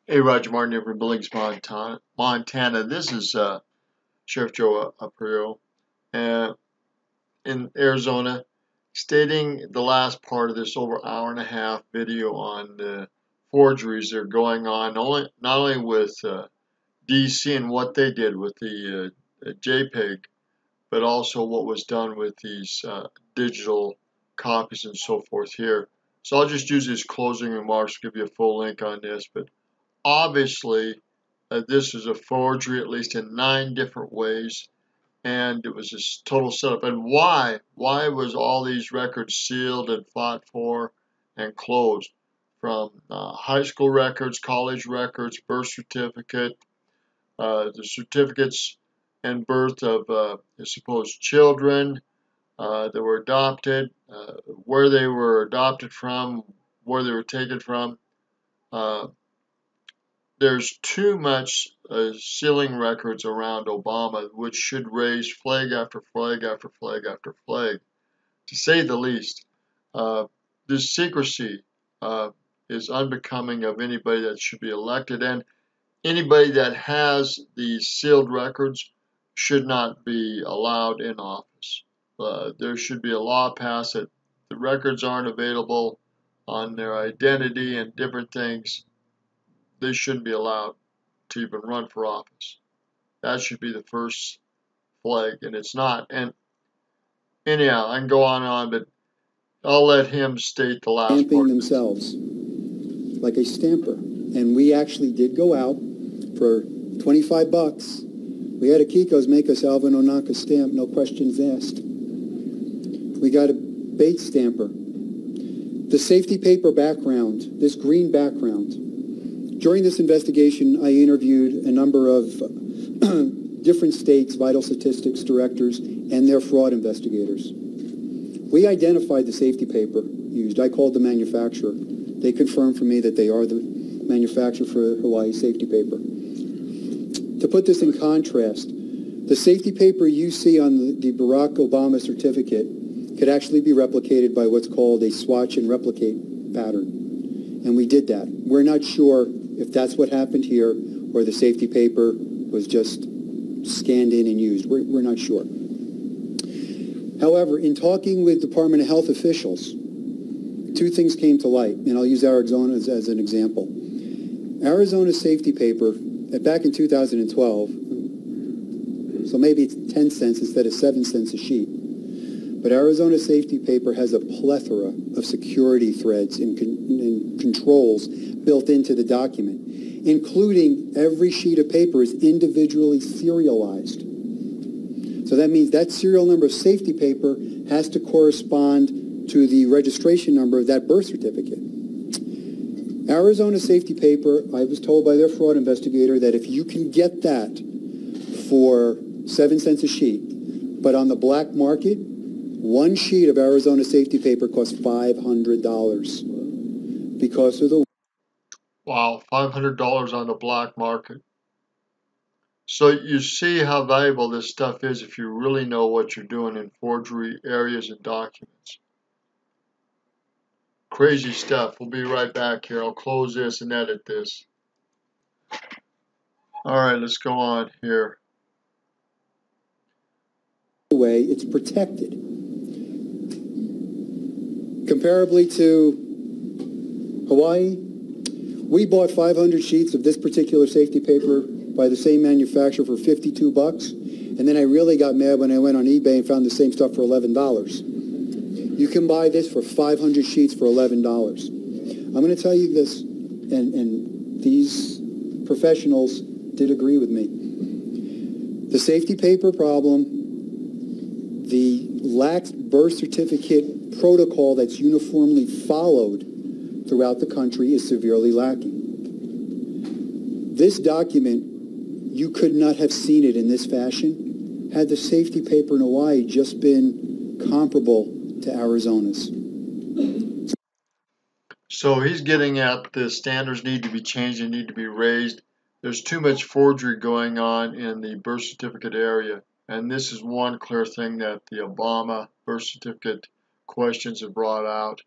Hey, Roger Martin here from Billings, Montana. This is Sheriff Joe Arpaio in Arizona, stating the last part of this over hour and a half video on the forgeries that are going on, not only with DC and what they did with the JPEG, but also what was done with these digital copies and so forth here. So I'll just use these closing remarks to give you a full link on this, but obviously, this is a forgery, at least in 9 different ways, and it was a total setup. And why? Why was all these records sealed and fought for and closed? From high school records, college records, birth certificate, the certificates and birth of supposed children that were adopted, where they were adopted from, where they were taken from. There's too much sealing records around Obama, which should raise flag after flag after flag after flag, to say the least. This secrecy is unbecoming of anybody that should be elected, and anybody that has these sealed records should not be allowed in office. There should be a law passed that the records aren't available on their identity and different things. They shouldn't be allowed to even run for office. That should be the first flag, and it's not. And anyhow, I can go on and on, but I'll let him state the last stamping part. Themselves like a stamper. And we actually did go out for 25 bucks. We had a Kiko's make us Alvin Onaka stamp, no questions asked. We got a bait stamper. The safety paper background, this green background. During this investigation, I interviewed a number of different states' vital statistics directors and their fraud investigators. We identified the safety paper used. I called the manufacturer. They confirmed for me that they are the manufacturer for Hawaii safety paper. To put this in contrast, the safety paper you see on the Barack Obama certificate could actually be replicated by what's called a swatch and replicate pattern. And we did that. We're not sure if that's what happened here or the safety paper was just scanned in and used. We're not sure. However, in talking with Department of Health officials, 2 things came to light, and I'll use Arizona as an example. Arizona's safety paper, back in 2012, so maybe it's 10 cents instead of 7 cents a sheet, but Arizona's safety paper has a plethora of security threads and controls built into the document, including every sheet of paper is individually serialized. So that means that serial number of safety paper has to correspond to the registration number of that birth certificate. Arizona safety paper, I was told by their fraud investigator that if you can get that for 7 cents a sheet, but on the black market, 1 sheet of Arizona safety paper costs $500 because of the... Wow, $500 on the black market. So you see how valuable this stuff is if you really know what you're doing in forgery areas and documents. Crazy stuff. We'll be right back here. I'll close this and edit this. All right, let's go on here. way it's protected. Comparably to Hawaii, we bought 500 sheets of this particular safety paper by the same manufacturer for 52 bucks, and then I really got mad when I went on eBay and found the same stuff for $11. You can buy this for 500 sheets for $11. I'm going to tell you this, and these professionals did agree with me. The safety paper problem, the lax birth certificate protocol that's uniformly followed throughout the country is severely lacking. This document, you could not have seen it in this fashion had the safety paper in Hawaii just been comparable to Arizona's. So he's getting at the standards need to be changed and need to be raised. There's too much forgery going on in the birth certificate area. And this is one clear thing that the Obama birth certificate questions have brought out.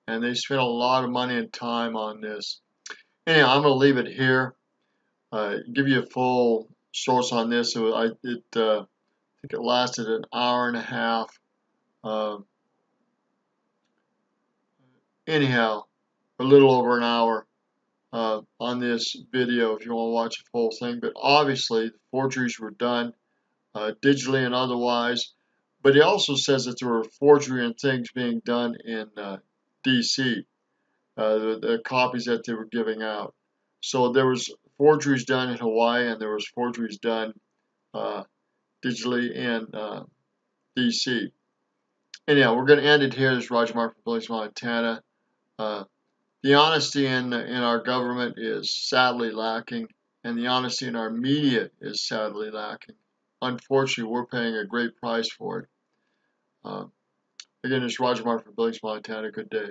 And they spent a lot of money and time on this. anyhow, I'm going to leave it here. Give you a full source on this. I think it lasted an hour and a half. Anyhow, a little over an hour on this video if you want to watch the full thing. But obviously, the forgeries were done digitally and otherwise. But he also says that there were forgery and things being done in D.C., the copies that they were giving out. So there was forgeries done in Hawaii, and there was forgeries done digitally in D.C. Anyhow, we're going to end it here. This is Roger Mark from Billings, Montana. The honesty in our government is sadly lacking, and the honesty in our media is sadly lacking. Unfortunately, we're paying a great price for it. Again, this is Roger Mark from Billings, Montana. Good day.